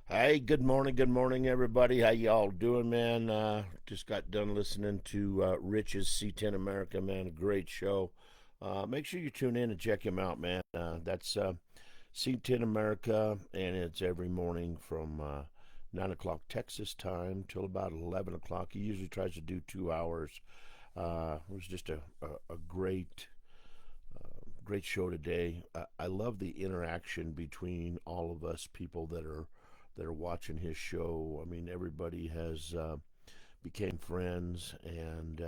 Hey, good morning, everybody. How y'all doing, man? Just got done listening to Rich's C10 America, man. A great show. Make sure you tune in and check him out, man. That's C10 America, and it's every morning from 9 o'clock Texas time till about 11 o'clock. He usually tries to do 2 hours. It was just a great show today. I love the interaction between all of us people that are watching his show. I mean, everybody has became friends, and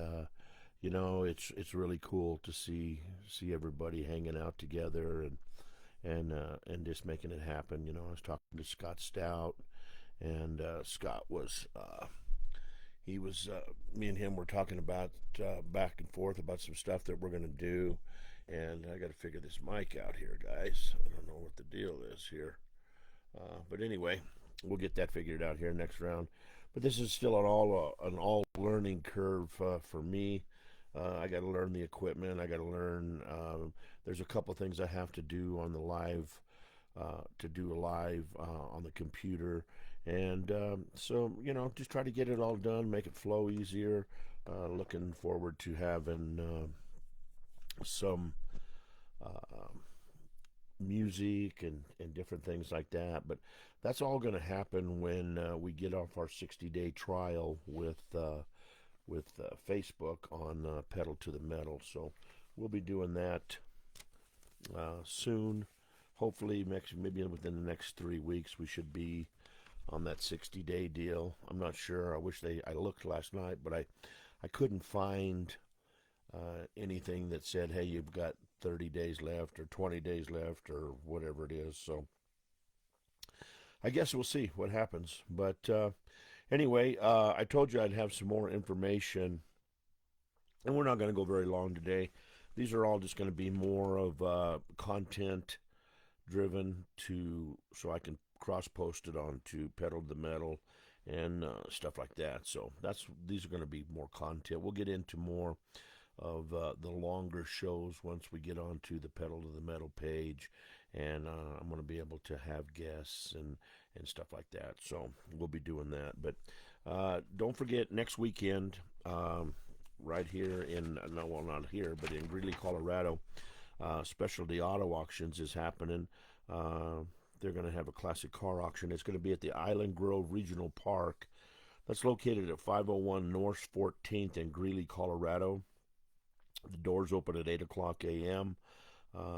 it's really cool to see everybody hanging out together and just making it happen. I was talking to Scott Stout, and Scott was he was me and him were talking about back and forth about some stuff that we're gonna do, and I got to figure this mic out here, guys. I don't know what the deal is here, but anyway, we'll get that figured out here next round. But this is still an all learning curve for me. I got to learn the equipment. I got to learn. There's a couple things I have to do on the live to do a live on the computer, and so just try to get it all done, make it flow easier. Looking forward to having some uh, music and different things like that. But that's all going to happen when we get off our 60-day trial with Facebook on Pedal to the Metal. So we'll be doing that soon. Hopefully, maybe within the next 3 weeks, we should be on that 60-day deal. I'm not sure. I looked last night, but I couldn't find anything that said, hey, you've got 30 days left or 20 days left or whatever it is. So I guess we'll see what happens. But anyway, I told you I'd have some more information, and we're not going to go very long today. These are all just going to be more of content driven so I can cross post it onto Pedal to the Metal and stuff like that. So these are going to be more content. We'll get into more of the longer shows once we get onto the Pedal to the Metal page, and I'm going to be able to have guests and stuff like that. So we'll be doing that. But don't forget, next weekend, right here no, well, not here, but in Greeley, Colorado, Specialty Auto Auctions is happening. They're going to have a classic car auction. It's going to be at the Island Grove Regional Park. That's located at 501 North 14th in Greeley, Colorado. The doors open at 8 o'clock a.m.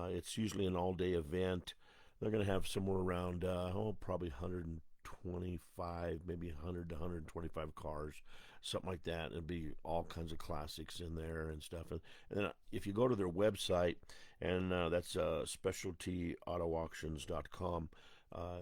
It's usually an all-day event. They're going to have somewhere around, probably 125, maybe 100 to 125 cars, something like that. It'll be all kinds of classics in there and stuff. And then if you go to their website, and that's specialtyautoauctions.com,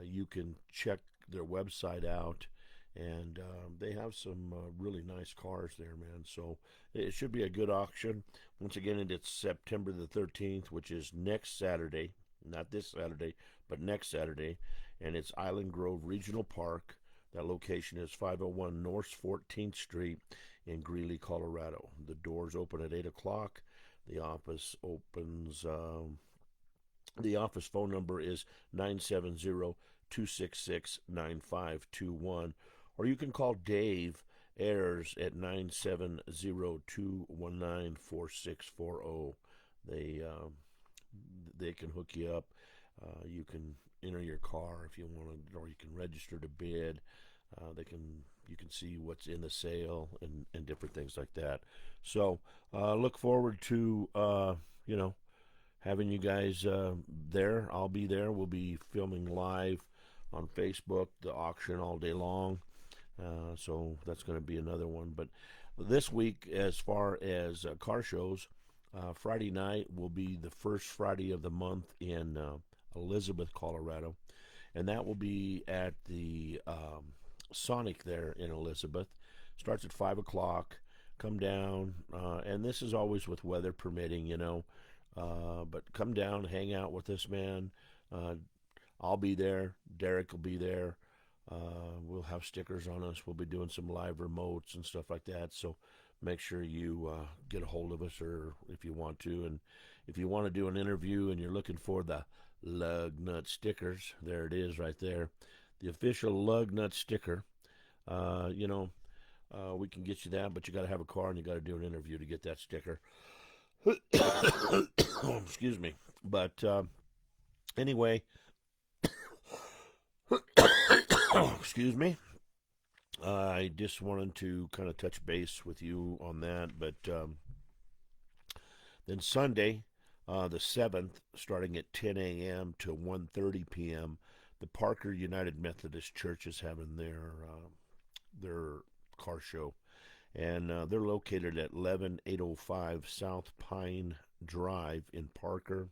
you can check their website out, and they have some really nice cars there, man. So it should be a good auction. Once again, it's September the 13th, which is next Saturday, not this Saturday, but next Saturday, and it's Island Grove Regional Park. That location is 501 North 14th Street in Greeley, Colorado. The doors open at 8 o'clock. The office opens, the office phone number is 970-266-9521, or you can call Dave Ayers at 970-219-4640. They can hook you up. You can enter your car if you want to, or you can register to bid. You can see what's in the sale and different things like that. So look forward to having you guys there. I'll be there. We'll be filming live on Facebook, the auction all day long. So that's going to be another one. But this week, as far as car shows, Friday night will be the first Friday of the month in Elizabeth, Colorado, and that will be at the Sonic there in Elizabeth. Starts at 5 o'clock. Come down, and this is always with weather permitting, but come down, hang out with us, man. I'll be there. Derek will be there. We'll have stickers on us. We'll be doing some live remotes and stuff like that. So make sure you get a hold of us, or if you want to. And if you want to do an interview and you're looking for the lug nut stickers, there it is right there. the official lug nut sticker. Uh, you know, we can get you that, but you got to have a car and you got to do an interview to get that sticker. Excuse me. But anyway, excuse me. I just wanted to kind of touch base with you on that. But then Sunday, the 7th, starting at 10 a.m. to 1:30 p.m., the Parker United Methodist Church is having their car show, and they're located at 11805 South Pine Drive in Parker.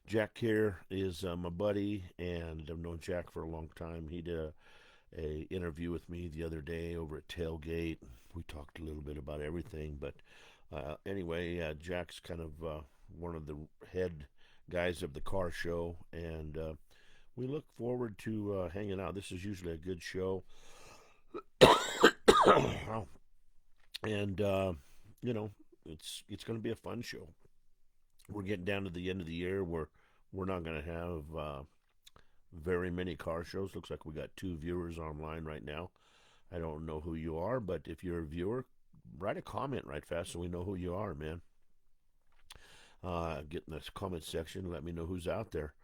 Jack here is my buddy, and I've known Jack for a long time. He did a interview with me the other day over at Tailgate. We talked a little bit about everything, but anyway, Jack's kind of one of the head guys of the car show, and we look forward to hanging out. This is usually a good show. And it's going to be a fun show. We're getting down to the end of the year where we're not going to have very many car shows. Looks like we got 2 viewers online right now. I don't know who you are, but if you're a viewer, write a comment right fast so we know who you are, man. Get in the comment section, let me know who's out there.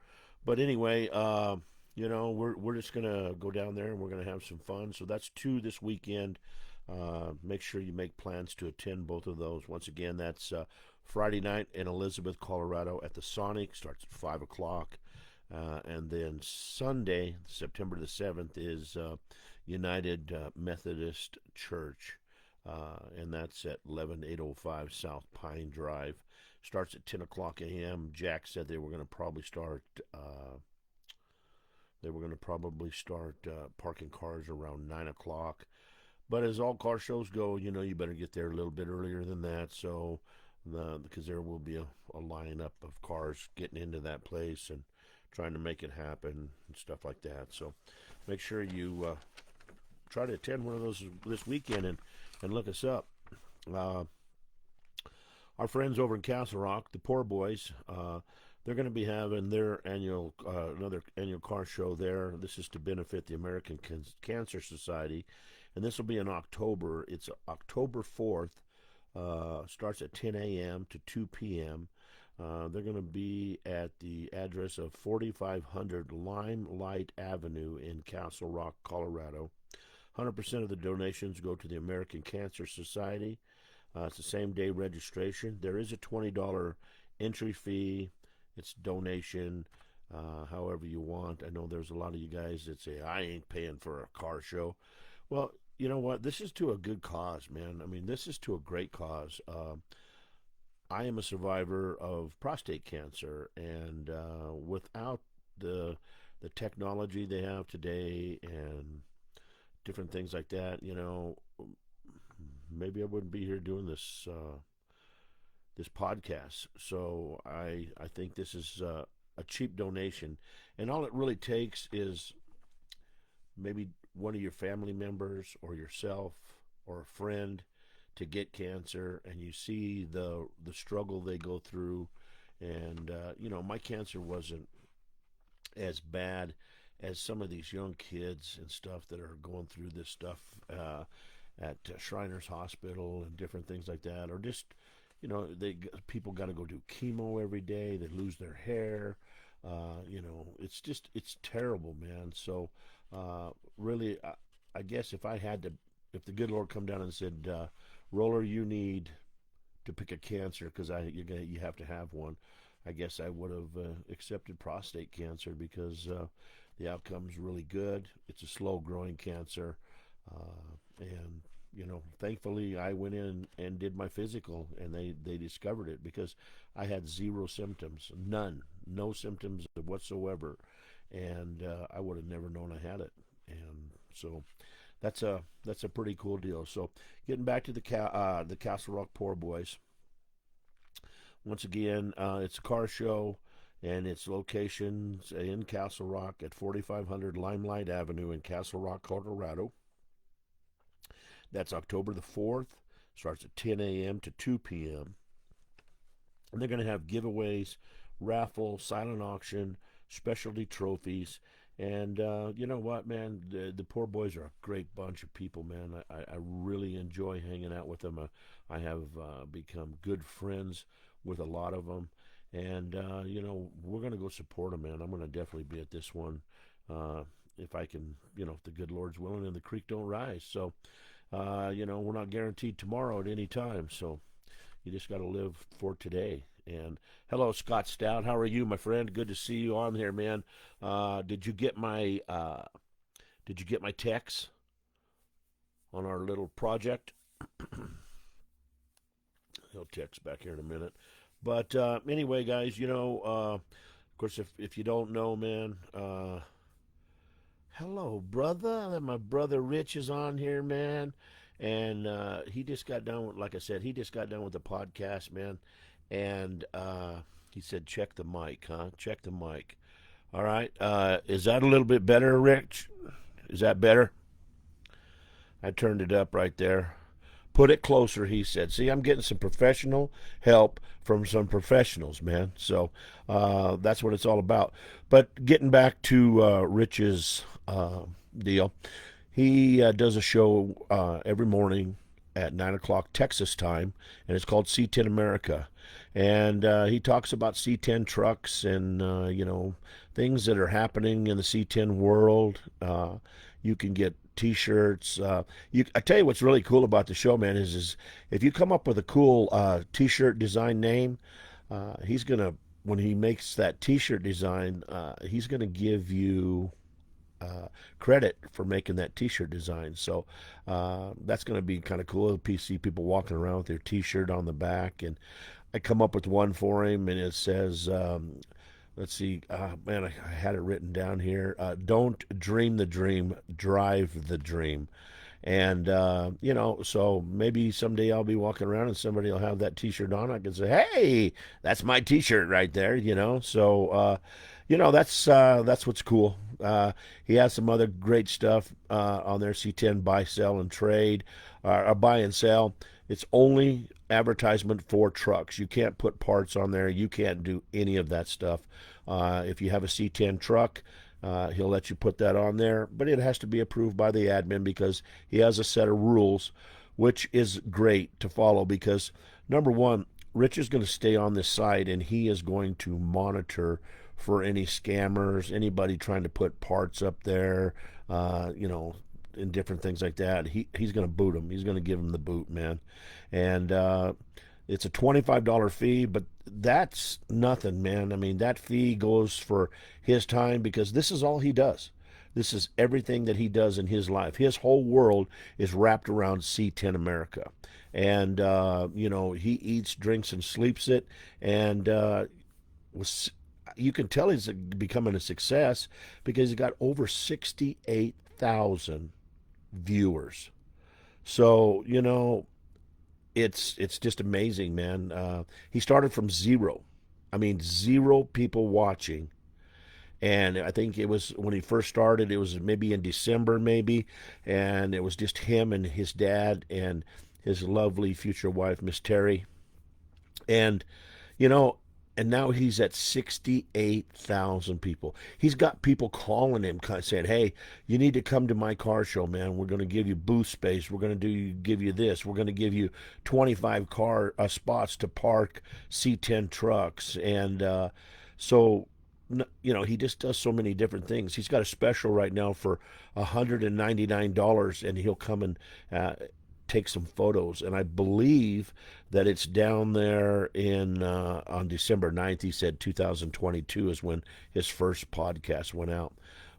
But anyway, we're just gonna go down there and we're gonna have some fun. So that's 2 this weekend. Make sure you make plans to attend both of those. Once again, that's Friday night in Elizabeth, Colorado at the Sonic. Starts at 5 o'clock. And then Sunday, September the 7th, is United Methodist Church. And that's at 11805 South Pine Drive. Starts at 10 o'clock a.m. Jack said they were going to probably start parking cars around 9 o'clock. But as all car shows go, you better get there a little bit earlier than that. So, because there will be a lineup of cars getting into that place and trying to make it happen and stuff like that. So, make sure you try to attend one of those this weekend and look us up. Our friends over in Castle Rock, the Poor Boys, they're going to be having their another annual car show there. This is to benefit the American Cancer Society, and this will be in October. It's October 4th. Starts at 10 a.m. to 2 p.m. They're going to be at the address of 4500 Limelight Avenue in Castle Rock, Colorado. 100% of the donations go to the American Cancer Society. It's the same day registration. There is a $20 entry fee. It's donation, however you want. I know there's a lot of you guys that say, I ain't paying for a car show. Well, you know what? This is to a good cause, man. I mean, this is to a great cause. I am a survivor of prostate cancer, and without the technology they have today and different things like that, maybe I wouldn't be here doing this podcast. So I think this is a cheap donation, and all it really takes is maybe one of your family members or yourself or a friend to get cancer, and you see the struggle they go through. And my cancer wasn't as bad as some of these young kids and stuff that are going through this stuff at Shriners Hospital and different things like that, or just people got to go do chemo every day. They lose their hair. It's terrible, man. So really, I guess if the good Lord come down and said, Roller, you need to pick a cancer because you have to have one, I guess I would have accepted prostate cancer because the outcome's really good. It's a slow-growing cancer, and thankfully I went in and did my physical, and they discovered it because I had 0 symptoms, no symptoms whatsoever, and I would have never known I had it, and so that's a pretty cool deal. So getting back to the Castle Rock Poor Boys. Once again, it's a car show, and its locations in Castle Rock at 4500 Limelight Avenue in Castle Rock, Colorado. That's October the 4th. Starts at 10 a.m. to 2 p.m. And they're going to have giveaways, raffle, silent auction, specialty trophies, And you know what, man? The poor boys are a great bunch of people, man. I really enjoy hanging out with them. I have become good friends with a lot of them. And, you know, we're going to go support them, man. I'm going to definitely be at this one uh, if I can, you know, if the good Lord's willing and the creek don't rise. So, you know, we're not guaranteed tomorrow at any time. So you just got to live for today. And hello, Scott Stout. How are you, my friend? Good to see you on here, man. Did you get my text on our little project? He'll text back here in a minute. But anyway, guys, you know, of course, if you don't know, man, hello, brother. My brother Rich is on here, man. And he just got done with, like I said, he just got done with the podcast, man. And he said, check the mic, huh? Check the mic. All right. Is that a little bit better, Rich? Is that better? I turned it up right there. Put it closer, he said. See, I'm getting some professional help from some professionals, man. So that's what it's all about. But getting back to Rich's deal, he does a show every morning at 9 o'clock Texas time, and it's called C10 America. And he talks about C10 trucks and, you know, things that are happening in the C10 world. You can get T-shirts. I tell you what's really cool about the show, man, is if you come up with a cool T-shirt design name, he's gonna when he makes that T-shirt design, he's gonna give you credit for making that T-shirt design. So that's going to be kind of cool. See people walking around with their T-shirt on the back, and I come up with one for him, and it says, let's see, man, I had it written down here. Don't dream the dream, drive the dream. And, you know, so maybe someday I'll be walking around and somebody will have that T-shirt on. I can say, hey, that's my T-shirt right there, you know. So, you know, that's what's cool. He has some other great stuff on there, C10 buy, sell, and trade, or buy and sell. It's only advertisement for trucks. You can't put parts on there. You can't do any of that stuff. If you have a C10 truck, he'll let you put that on there, but it has to be approved by the admin because he has a set of rules, which is great to follow because, number one, Rich is going to stay on this site and he is going to monitor for any scammers, anybody trying to put parts up there, you know, and different things like that. He's going to boot them. He's going to give him the boot, man. And it's a $25 fee, but that's nothing, man. I mean, that fee goes for his time because this is all he does. This is everything that he does in his life. His whole world is wrapped around C10 America. And, you know, he eats, drinks, and sleeps it. And was you can tell he's becoming a success because he's got over 68,000 viewers. So, you know, it's just amazing, man. He started from zero. I mean, zero people watching. And I think it was when he first started, it was maybe in December, maybe. And it was just him and his dad and his lovely future wife, Miss Terry. And, you know, and now he's at 68,000 people. He's got people calling him saying, hey, you need to come to my car show, man. We're going to give you booth space. We're going to give you this. We're going to give you 25 car spots to park C10 trucks. And so, you know, he just does so many different things. He's got a special right now for $199, and he'll come and take some photos. And I believe that it's down there in on December 9th. He said 2022 is when his first podcast went out.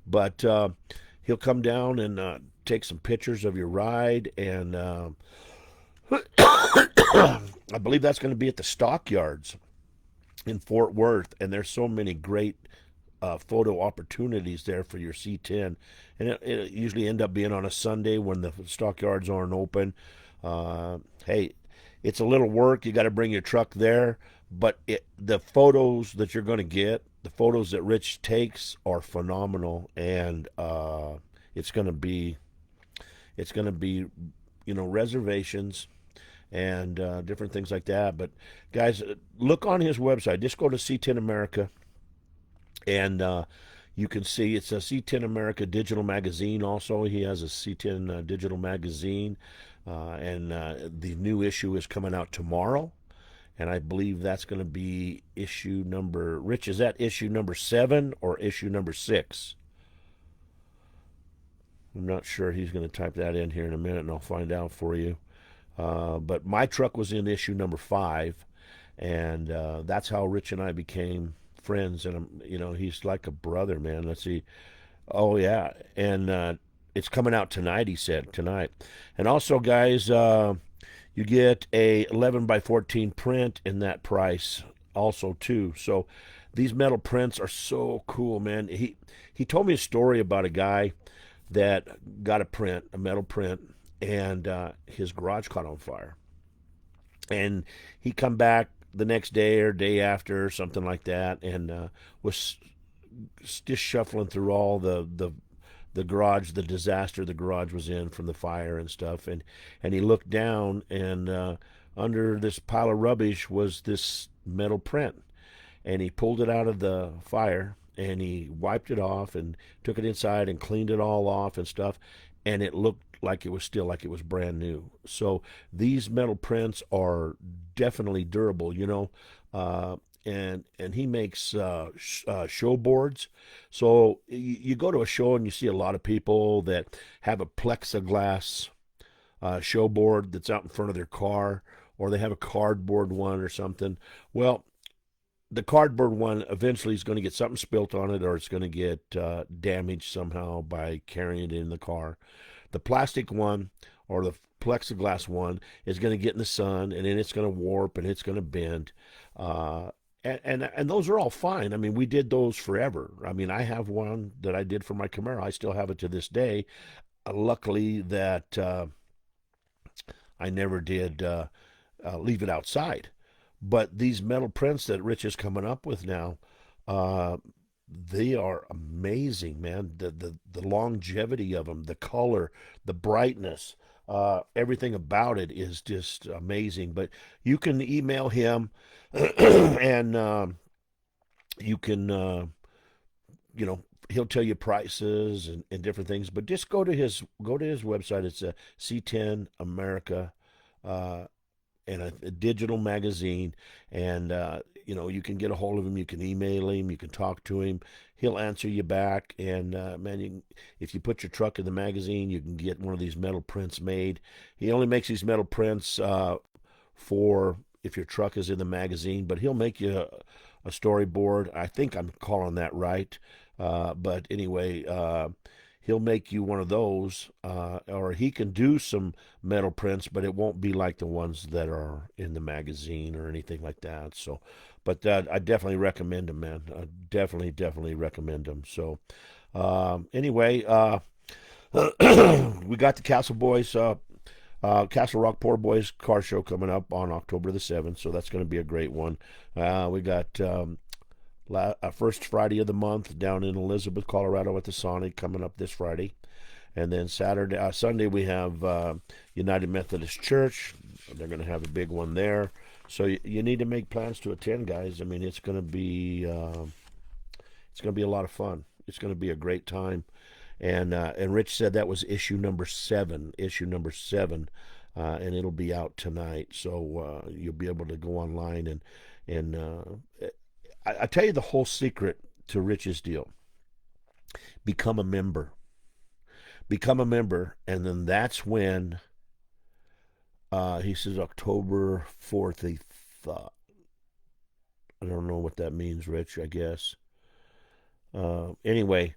But he'll come down and take some pictures of your ride. And I believe that's going to be at the Stockyards in Fort Worth. And there's so many great photo opportunities there for your C10, and it usually end up being on a Sunday when the stockyards aren't open. Hey, it's a little work. You got to bring your truck there, but the photos that you're going to get, the photos that Rich takes, are phenomenal, and it's going to be, you know, reservations and different things like that. But guys, look on his website. Just go to C10 America. And You can see it's a C10 America digital magazine. Also, he has a C10 digital magazine, and the new issue is coming out tomorrow. And I believe that's going to be issue number. Rich, is that issue number 7 or issue number 6? I'm not sure. He's going to type that in here in a minute, and I'll find out for you. But my truck was in issue number 5, and that's how Rich and I became friends. And he's like a brother, man. Let's see. Oh yeah, and it's coming out tonight. He said tonight, and also, guys, you get a 11 by 14 print in that price, also too. So these metal prints are so cool, man. He told me a story about a guy that got a metal print, and his garage caught on fire, and he come back the next day or day after, or something like that, and was just shuffling through all the garage, the disaster the garage was in from the fire and stuff, and he looked down, and under this pile of rubbish was this metal print, and he pulled it out of the fire, and he wiped it off and took it inside and cleaned it all off and stuff, and it looked like it was still like it was brand new. So these metal prints are definitely durable, and he makes show boards. So you go to a show and you see a lot of people that have a plexiglass show board that's out in front of their car, or they have a cardboard one or something. Well, the cardboard one eventually is going to get something spilt on it, or it's going to get damaged somehow by carrying it in the car. The plastic one or the plexiglass one is going to get in the sun, and then it's going to warp and it's going to bend. And those are all fine. I mean, we did those forever. I mean, I have one that I did for my Camaro. I still have it to this day. Luckily that I never did leave it outside. But these metal prints that Rich is coming up with now, uh, they are amazing, man. The longevity of them, the color, the brightness, everything about it is just amazing. But you can email him, and you can, he'll tell you prices and different things. But just go to his website. It's a C10 America. And a digital magazine, and you can get a hold of him, you can email him, you can talk to him, he'll answer you back. And man, if you put your truck in the magazine, you can get one of these metal prints made. He only makes these metal prints for if your truck is in the magazine, but he'll make you a storyboard. I think I'm calling that right. But anyway, he'll make you one of those, or he can do some metal prints, but it won't be like the ones that are in the magazine or anything like that. So, but I definitely recommend them, man. I definitely recommend them. So, anyway, we got the Castle Boys, Castle Rock Poor Boys car show coming up on October the 7th, so that's going to be a great one. We got first Friday of the month down in Elizabeth, Colorado at the Sonic coming up this Friday. And then Sunday we have United Methodist Church. They're going to have a big one there. So you need to make plans to attend, guys. I mean, it's going to be a lot of fun. It's going to be a great time. And Rich said that was issue number 7, and it'll be out tonight. So you'll be able to go online and I tell you the whole secret to Rich's deal. Become a member. Become a member, and then that's when he says October 4th. He thought. I don't know what that means, Rich, I guess. Anyway,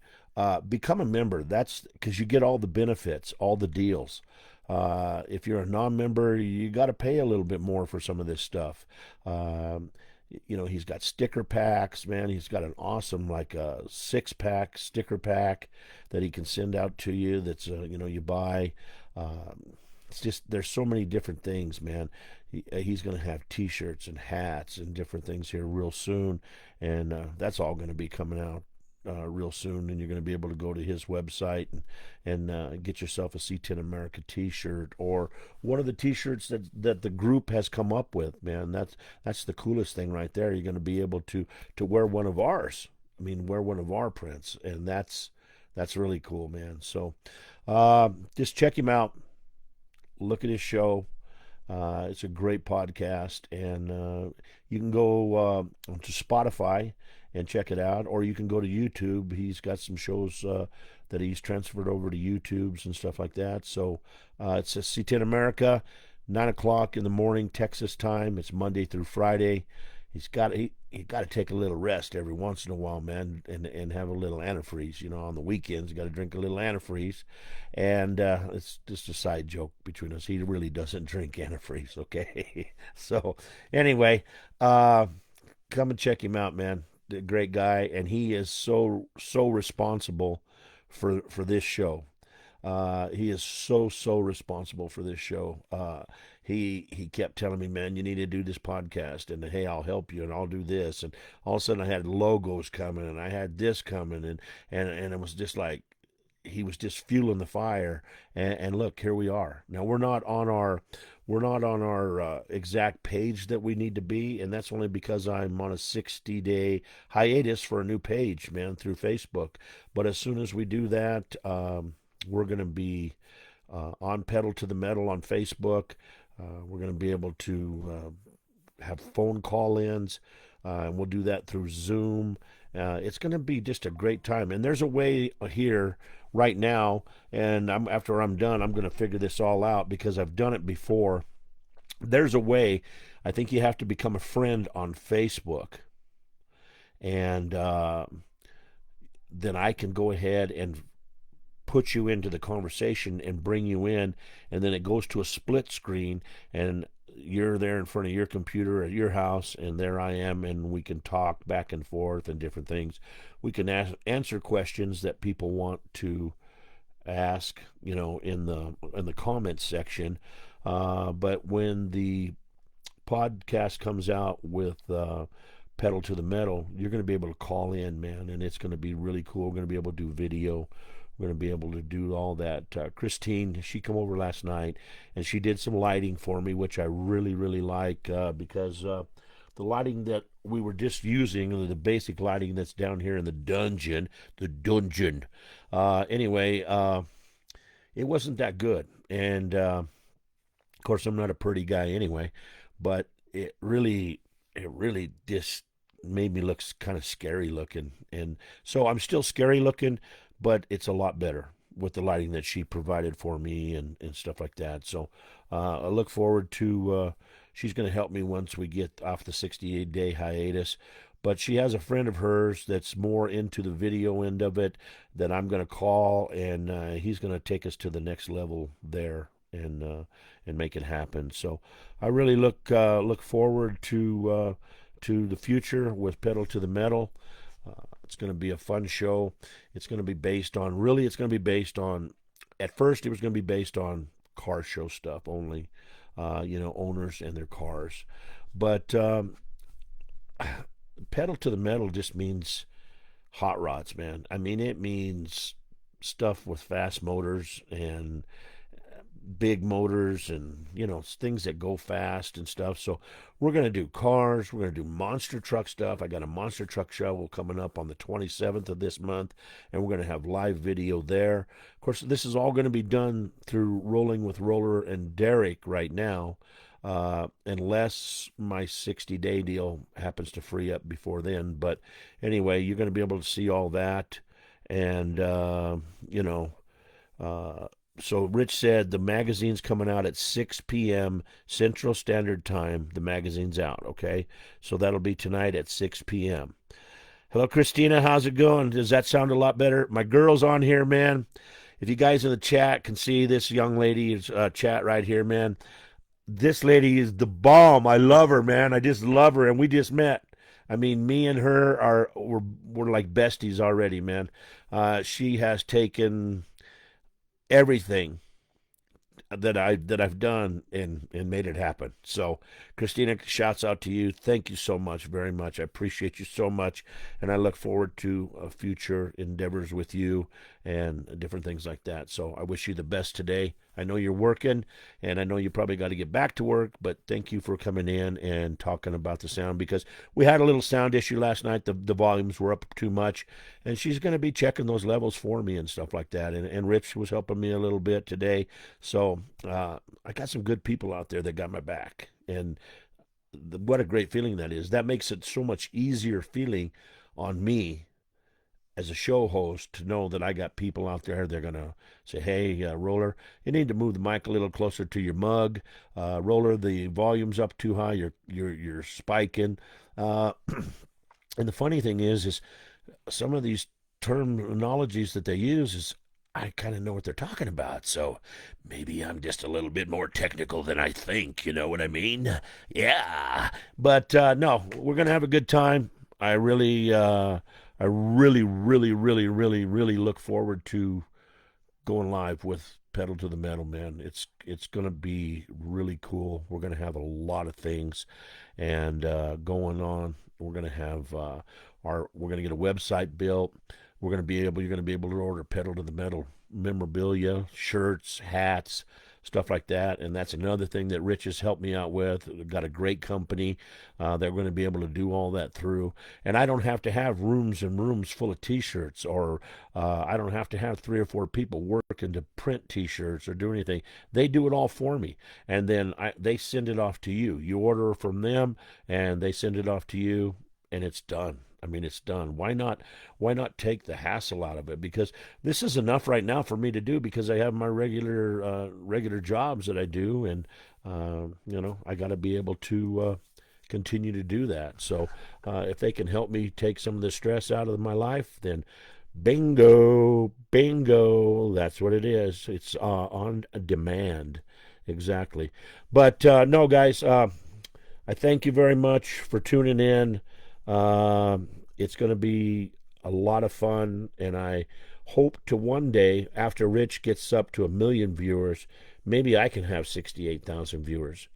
become a member. That's because you get all the benefits, all the deals. If you're a non-member, you got to pay a little bit more for some of this stuff. He's got sticker packs, man. He's got an awesome, like a 6-pack sticker pack that he can send out to you. That's you buy. It's just there's so many different things, man. He's going to have T-shirts and hats and different things here real soon, and that's all going to be coming out real soon. And you're going to be able to go to his website and get yourself a C10 America T-shirt, or one of the T-shirts that the group has come up with. Man, that's the coolest thing right there. You're going to be able to wear one of ours. mean, wear one of our prints, and that's really cool, man. So just check him out. Look at his show. It's a great podcast, and you can go to Spotify and check it out, or you can go to YouTube. He's got some shows that he's transferred over to YouTube's and stuff like that. So it's a C10 America, 9 o'clock in the morning Texas time. It's Monday through Friday. He got to take a little rest every once in a while, man, and have a little antifreeze. On the weekends, you got to drink a little antifreeze, and it's just a side joke between us. He really doesn't drink antifreeze, okay? So anyway, come and check him out, man. A great guy, and he is so responsible for this show. He is so responsible for this show. He kept telling me, man, you need to do this podcast, and hey, I'll help you, and I'll do this, and all of a sudden I had logos coming, and I had this coming, and it was just like he was just fueling the fire, and look, here we are. Now we're not on our exact page that we need to be, and that's only because I'm on a 60-day hiatus for a new page, man, through Facebook. But as soon as we do that, we're going to be on Pedal to the Metal on Facebook. We're going to be able to have phone call-ins, and we'll do that through Zoom. It's going to be just a great time. And there's a way here right now, and after I'm done, I'm going to figure this all out because I've done it before. There's a way. I think you have to become a friend on Facebook, and then I can go ahead and put you into the conversation and bring you in, and then it goes to a split screen, and you're there in front of your computer at your house, and there I am, and we can talk back and forth and different things. We can answer questions that people want to ask, in the comments section. But when the podcast comes out with Pedal to the Metal, you're going to be able to call in, man, and it's going to be really cool. We're going to be able to do video. We're going to be able to do all that. Christine, she came over last night, and she did some lighting for me, which I really, really like because the lighting that we were just using, the basic lighting that's down here in the dungeon, anyway, it wasn't that good. And, of course, I'm not a pretty guy anyway, but it really just made me look kind of scary looking. And so I'm still scary looking, but it's a lot better with the lighting that she provided for me and stuff like that. So I look forward to, she's going to help me once we get off the 68-day hiatus. But she has a friend of hers that's more into the video end of it that I'm going to call, and he's going to take us to the next level there and make it happen. So I really look forward to the future with Pedal to the Metal. It's going to be a fun show. It's going to be based on, at first it was going to be based on car show stuff only, owners and their cars. But Pedal to the Metal just means hot rods, man. I mean, it means stuff with fast motors and big motors and things that go fast and stuff. So we're going to do cars, we're going to do monster truck stuff. I got a monster truck show coming up on the 27th of this month, and we're going to have live video there. Of course, this is all going to be done through Rolling with Roller and Derek right now, unless my 60-day deal happens to free up before then. But anyway, you're going to be able to see all that. And so Rich said the magazine's coming out at 6 p.m. Central Standard Time. The magazine's out, okay? So that'll be tonight at 6 p.m. Hello, Christina. How's it going? Does that sound a lot better? My girl's on here, man. If you guys in the chat can see this young lady's chat right here, man. This lady is the bomb. I love her, man. I just love her, and we just met. I mean, me and her we're like besties already, man. She has taken everything that I've done and made it happen. So Christina, shouts out to you. Thank you so much, very much. I appreciate you so much, and I look forward to future endeavors with you and different things like that. So I wish you the best today. I know you're working, and I know you probably got to get back to work, but thank you for coming in and talking about the sound, because we had a little sound issue last night. The volumes were up too much, and she's going to be checking those levels for me and stuff like that. And Rich was helping me a little bit today. So I got some good people out there that got my back. And what a great feeling that is. That makes it so much easier feeling on me as a show host to know that I got people out there. They're going to say, hey, Roller, you need to move the mic a little closer to your mug. Roller, the volume's up too high. You're spiking. And the funny thing is some of these terminologies that they use is I kind of know what they're talking about. So maybe I'm just a little bit more technical than I think. You know what I mean? Yeah. But no, we're going to have a good time. I really, really look forward to going live with Pedal to the Metal, man. It's going to be really cool. We're going to have a lot of things and going on. We're going to have we're going to get a website built. You're going to be able to order Pedal to the Metal memorabilia, shirts, hats, stuff like that. And that's another thing that Rich has helped me out with. We've got a great company. They're going to be able to do all that through. And I don't have to have rooms and rooms full of T-shirts, or I don't have to have 3 or 4 people working to print T-shirts or do anything. They do it all for me. And then they send it off to you. You order from them, and they send it off to you, and it's done. I mean, it's done. Why not take the hassle out of it? Because this is enough right now for me to do, because I have my regular jobs that I do, and I got to be able to continue to do that. So if they can help me take some of the stress out of my life, then bingo, that's what it is. It's on demand, exactly. But no, guys, I thank you very much for tuning in. It's going to be a lot of fun, and I hope to one day, after Rich gets up to 1 million viewers, maybe I can have 68,000 viewers.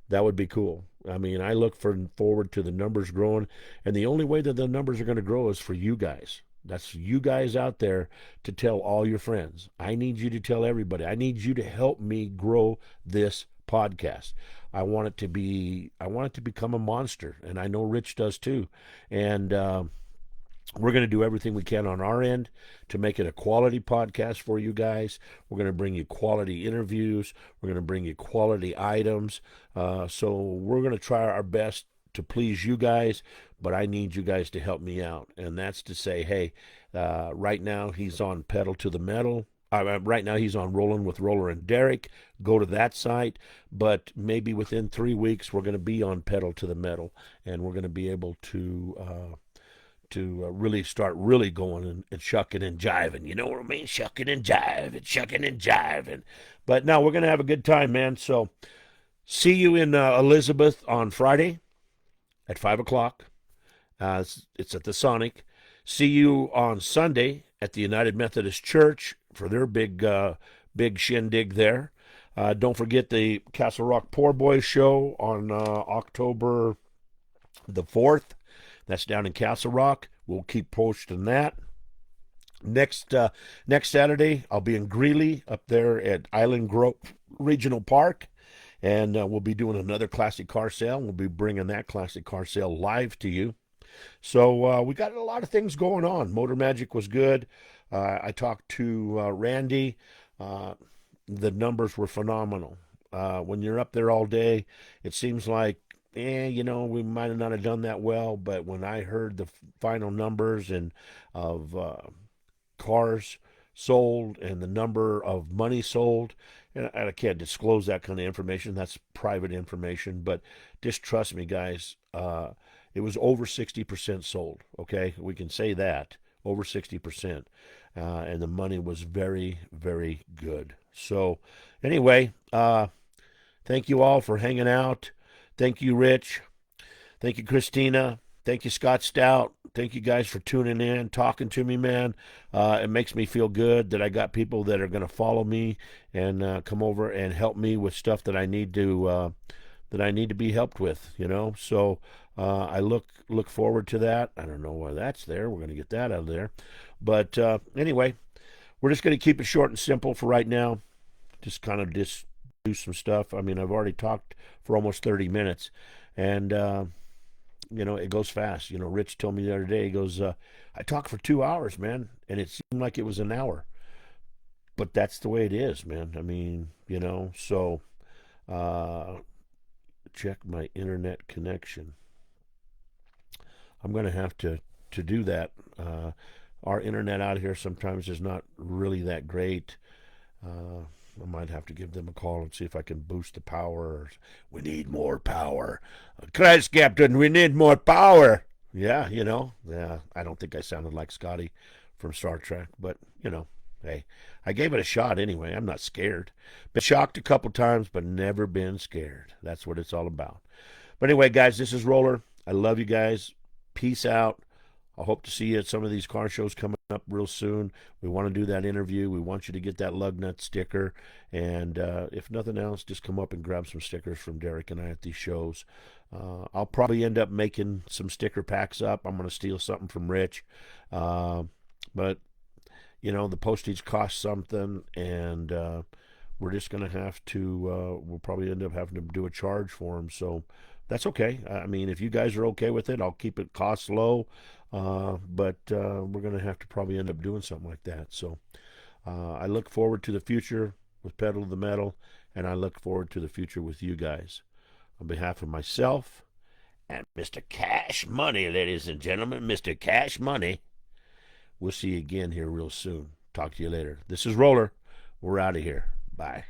That would be cool. I mean, I look forward to the numbers growing, and the only way that the numbers are going to grow is for you guys. That's you guys out there to tell all your friends. I need you to tell everybody. I need you to help me grow this podcast. I want it to become a monster, and I know Rich does too. And we're going to do everything we can on our end to make it a quality podcast for you guys. We're going to bring you quality interviews. We're going to bring you quality items. So we're going to try our best to please you guys, but I need you guys to help me out. And that's to say, hey, right now he's on Pedal to the Metal. Right now he's on Rolling with Roller and Derek. Go to that site. But maybe within 3 weeks we're going to be on Pedal to the Metal, and we're going to be able to really start really going and shucking and jiving. You know what I mean? Shucking and jiving. But no, we're going to have a good time, man. So see you in Elizabeth on Friday at 5 o'clock. It's at the Sonic. See you on Sunday at the United Methodist Church for their big shindig there. Don't forget the Castle Rock Poor Boys show on October the 4th. That's down in Castle Rock. We'll keep posting that. Next Saturday, I'll be in Greeley up there at Island Grove Regional Park, and we'll be doing another classic car sale. We'll be bringing that classic car sale live to you. So we got a lot of things going on. Motor Magic was good. I talked to Randy. The numbers were phenomenal. When you're up there all day, it seems like, we might not have done that well. But when I heard the final numbers and of cars sold and the number of money sold, and I can't disclose that kind of information. That's private information. But just trust me, guys. It was over 60% sold. Okay, we can say that, over 60%, and the money was very, very good. So, anyway, thank you all for hanging out. Thank you, Rich. Thank you, Christina. Thank you, Scott Stout. Thank you guys for tuning in, talking to me, man. It makes me feel good that I got people that are going to follow me and come over and help me with stuff that I need to that I need to be helped with, you know. So I look forward to that. I don't know why that's there. We're going to get that out of there. But anyway, we're just going to keep it short and simple for right now. Just kind of just do some stuff. I mean, I've already talked for almost 30 minutes, and you know, it goes fast. You know, Rich told me the other day, he goes, I talked for 2 hours, man, and it seemed like it was an hour. But that's the way it is, man. I mean, you know, so uh, check my internet connection. I'm going to have to do that. Our internet out here sometimes is not really that great. I might have to give them a call and see if I can boost the power. We need more power. Christ, Captain, we need more power. Yeah, you know, yeah. I don't think I sounded like Scotty from Star Trek, but you know, hey, I gave it a shot anyway. I'm not scared. Been shocked a couple times, but never been scared. That's what it's all about. But anyway, guys, this is Roller. I love you guys. Peace out. I hope to see you at some of these car shows coming up real soon. We want to do that interview. We want you to get that lug nut sticker. And if nothing else, just come up and grab some stickers from Derek and I at these shows. I'll probably end up making some sticker packs up. I'm going to steal something from Rich. But, you know, the postage costs something. And we're just going to have to, we'll probably end up having to do a charge for them. So that's okay. I mean, if you guys are okay with it, I'll keep it costs low. But we're going to have to probably end up doing something like that. So I look forward to the future with Pedal to the Metal, and I look forward to the future with you guys. On behalf of myself and Mr. Cash Money, ladies and gentlemen, Mr. Cash Money, we'll see you again here real soon. Talk to you later. This is Roller. We're out of here. Bye.